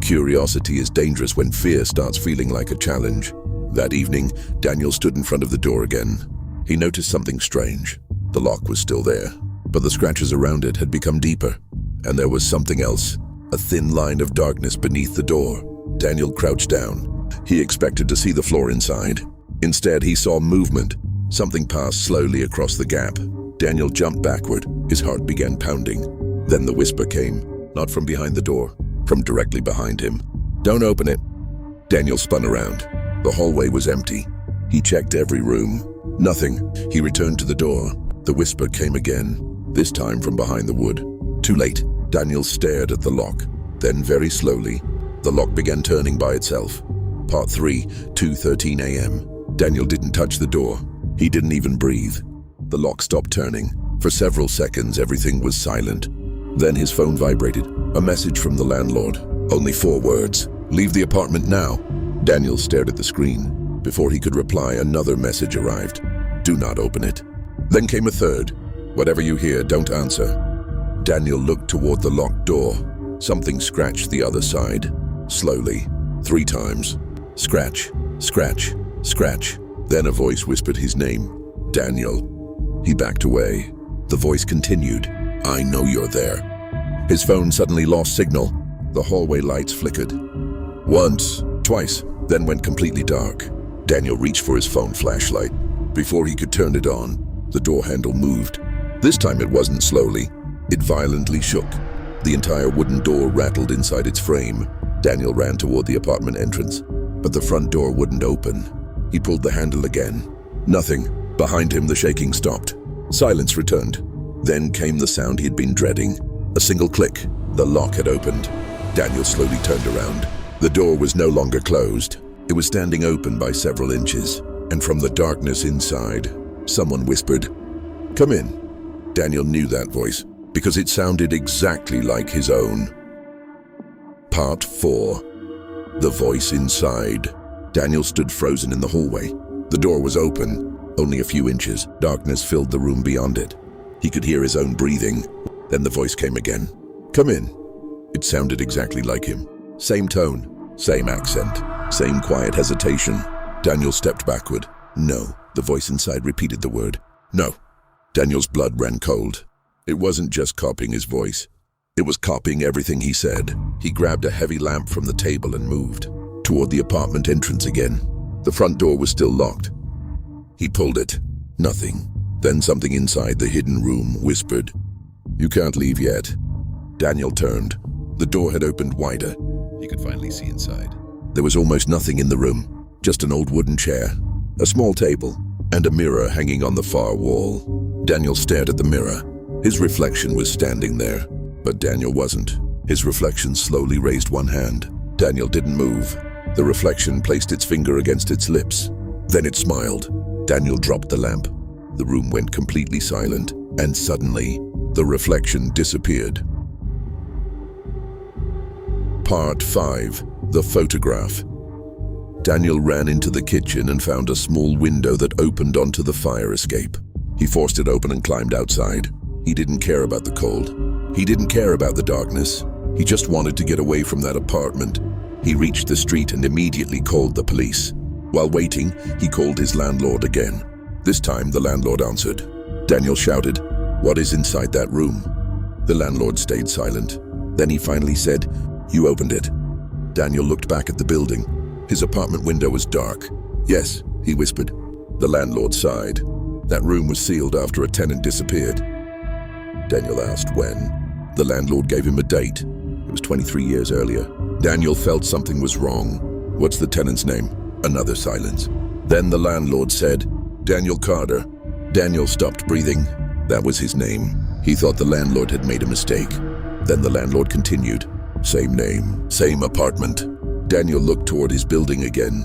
Curiosity is dangerous when fear starts feeling like a challenge. That evening, Daniel stood in front of the door again. He noticed something strange. The lock was still there, but the scratches around it had become deeper. And there was something else, a thin line of darkness beneath the door. Daniel crouched down. He expected to see the floor inside. Instead, he saw movement. Something passed slowly across the gap. Daniel jumped backward. His heart began pounding. Then the whisper came, not from behind the door, from directly behind him. "Don't open it." Daniel spun around. The hallway was empty. He checked every room. Nothing. He returned to the door. The whisper came again, this time from behind the wood. Too late. Daniel stared at the lock. Then very slowly, the lock began turning by itself. Part 3, 2:13 a.m. Daniel didn't touch the door. He didn't even breathe. The lock stopped turning. For several seconds, everything was silent. Then his phone vibrated. A message from the landlord. Only 4 words. "Leave the apartment now." Daniel stared at the screen. Before he could reply, another message arrived. "Do not open it." Then came a third. "Whatever you hear, don't answer." Daniel looked toward the locked door. Something scratched the other side. Slowly. 3 times. Scratch, scratch, scratch. Then a voice whispered his name. "Daniel." He backed away. The voice continued. "I know you're there." His phone suddenly lost signal. The hallway lights flickered. Once, twice, then went completely dark. Daniel reached for his phone flashlight. Before he could turn it on, the door handle moved. This time it wasn't slowly. It violently shook. The entire wooden door rattled inside its frame. Daniel ran toward the apartment entrance, but the front door wouldn't open. He pulled the handle again. Nothing. Behind him, the shaking stopped. Silence returned. Then came the sound he'd been dreading. A single click. The lock had opened. Daniel slowly turned around. The door was no longer closed. It was standing open by several inches, and from the darkness inside, someone whispered, "Come in." Daniel knew that voice, because it sounded exactly like his own. Part 4. The voice inside. Daniel stood frozen in the hallway. The door was open, only a few inches. Darkness filled the room beyond it. He could hear his own breathing. Then the voice came again. "Come in." It sounded exactly like him. Same tone, same accent, same quiet hesitation. Daniel stepped backward. "No." The voice inside repeated the word. "No." Daniel's blood ran cold. It wasn't just copying his voice. It was copying everything he said. He grabbed a heavy lamp from the table and moved toward the apartment entrance again. The front door was still locked. He pulled it. Nothing. Then something inside the hidden room whispered, "You can't leave yet." Daniel turned. The door had opened wider. He could finally see inside. There was almost nothing in the room. Just an old wooden chair, a small table, and a mirror hanging on the far wall. Daniel stared at the mirror. His reflection was standing there, but Daniel wasn't. His reflection slowly raised one hand. Daniel didn't move. The reflection placed its finger against its lips. Then it smiled. Daniel dropped the lamp. The room went completely silent, and suddenly, the reflection disappeared. Part 5. The photograph. Daniel ran into the kitchen and found a small window that opened onto the fire escape. He forced it open and climbed outside. He didn't care about the cold. He didn't care about the darkness. He just wanted to get away from that apartment. He reached the street and immediately called the police. While waiting, he called his landlord again. This time, the landlord answered. Daniel shouted, "What is inside that room?" The landlord stayed silent. Then he finally said, "You opened it." Daniel looked back at the building. His apartment window was dark. "Yes," he whispered. The landlord sighed. That room was sealed after a tenant disappeared. Daniel asked when. The landlord gave him a date. It was 23 years earlier. Daniel felt something was wrong. "What's the tenant's name?" Another silence. Then the landlord said, "Daniel Carter." Daniel stopped breathing. That was his name. He thought the landlord had made a mistake. Then the landlord continued. "Same name, same apartment." Daniel looked toward his building again.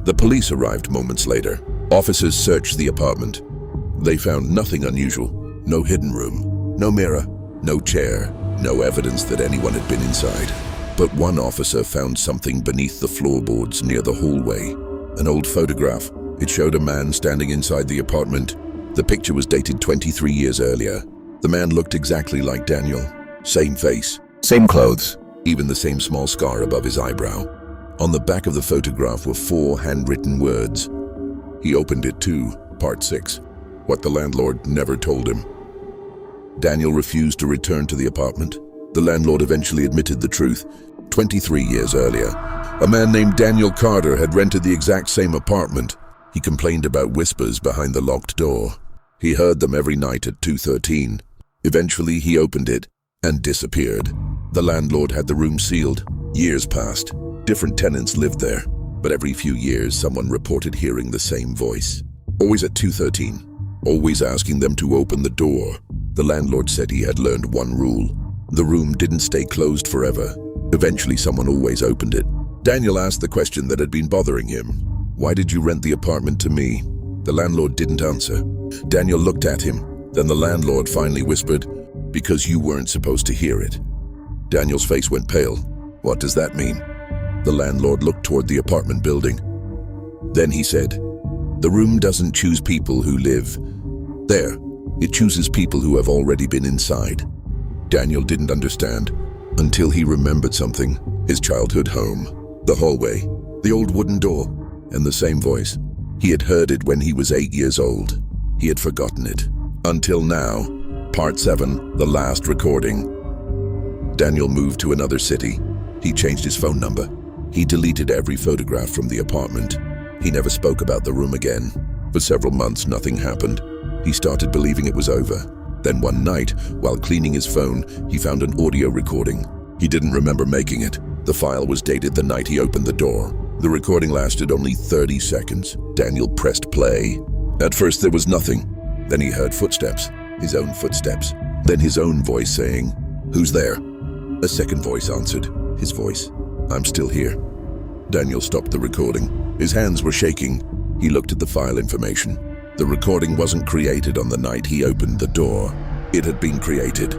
The police arrived moments later. Officers searched the apartment. They found nothing unusual. No hidden room, no mirror, no chair, no evidence that anyone had been inside. But one officer found something beneath the floorboards near the hallway. An old photograph. It showed a man standing inside the apartment. The picture was dated 23 years earlier. The man looked exactly like Daniel. Same face, same clothes, even the same small scar above his eyebrow. On the back of the photograph were 4 handwritten words. He opened it too, part 6, what the landlord never told him. Daniel refused to return to the apartment. The landlord eventually admitted the truth. 23 years earlier, a man named Daniel Carter had rented the exact same apartment. He complained about whispers behind the locked door. He heard them every night at 2:13. Eventually, he opened it and disappeared. The landlord had the room sealed. Years passed. Different tenants lived there, but every few years, someone reported hearing the same voice. Always at 2:13, always asking them to open the door. The landlord said he had learned one rule. The room didn't stay closed forever. Eventually, someone always opened it. Daniel asked the question that had been bothering him. Why did you rent the apartment to me? The landlord didn't answer. Daniel looked at him. Then the landlord finally whispered, because you weren't supposed to hear it. Daniel's face went pale. What does that mean? The landlord looked toward the apartment building. Then he said, the room doesn't choose people who live there. It chooses people who have already been inside. Daniel didn't understand until he remembered something. His childhood home, the hallway, the old wooden door, and the same voice. He had heard it when he was 8 years old. He had forgotten it. Until now. Part 7, the last recording. Daniel moved to another city. He changed his phone number. He deleted every photograph from the apartment. He never spoke about the room again. For several months, nothing happened. He started believing it was over. Then one night, while cleaning his phone, he found an audio recording. He didn't remember making it. The file was dated the night he opened the door. The recording lasted only 30 seconds. Daniel pressed play. At first there was nothing. Then he heard footsteps, his own footsteps. Then his own voice saying, who's there? A second voice answered, his voice. I'm still here. Daniel stopped the recording. His hands were shaking. He looked at the file information. The recording wasn't created on the night he opened the door. It had been created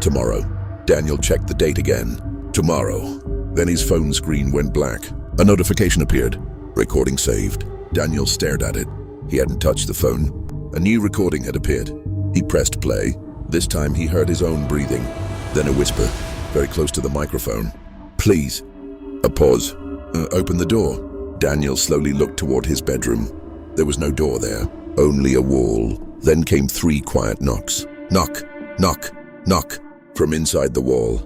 tomorrow. Daniel checked the date again. Tomorrow. Then his phone screen went black. A notification appeared. Recording saved. Daniel stared at it. He hadn't touched the phone. A new recording had appeared. He pressed play. This time he heard his own breathing. Then a whisper, very close to the microphone. Please. A pause. Open the door. Daniel slowly looked toward his bedroom. There was no door there, only a wall. Then came 3 quiet knocks. Knock, knock, knock, from inside the wall.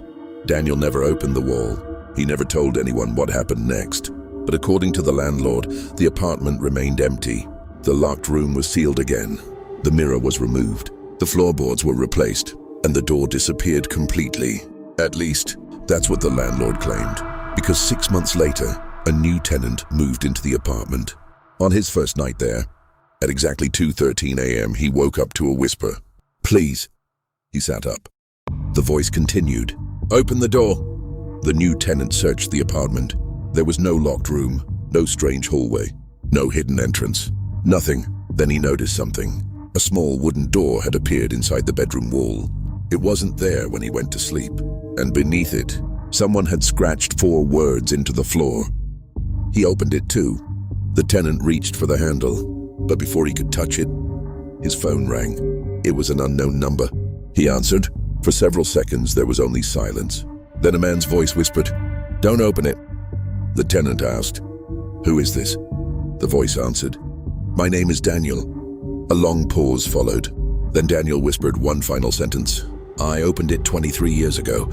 Daniel never opened the wall. He never told anyone what happened next. But according to the landlord, the apartment remained empty. The locked room was sealed again. The mirror was removed. The floorboards were replaced, and the door disappeared completely. At least, that's what the landlord claimed. Because 6 months later, a new tenant moved into the apartment. On his first night there, at exactly 2:13 a.m., he woke up to a whisper. Please. He sat up. The voice continued. Open the door. The new tenant searched the apartment. There was no locked room, no strange hallway, no hidden entrance, nothing. Then he noticed something. A small wooden door had appeared inside the bedroom wall. It wasn't there when he went to sleep, and beneath it, someone had scratched 4 words into the floor. He opened it too. The tenant reached for the handle, but before he could touch it, his phone rang. It was an unknown number. He answered. For several seconds, there was only silence. Then a man's voice whispered, Don't open it. The tenant asked, Who is this? The voice answered, My name is Daniel. A long pause followed. Then Daniel whispered one final sentence. I opened it 23 years ago.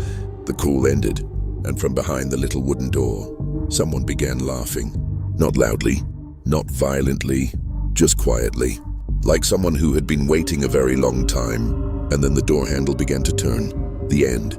The call ended, and from behind the little wooden door, someone began laughing. Not loudly, not violently, just quietly, like someone who had been waiting a very long time. And then the door handle began to turn. The end.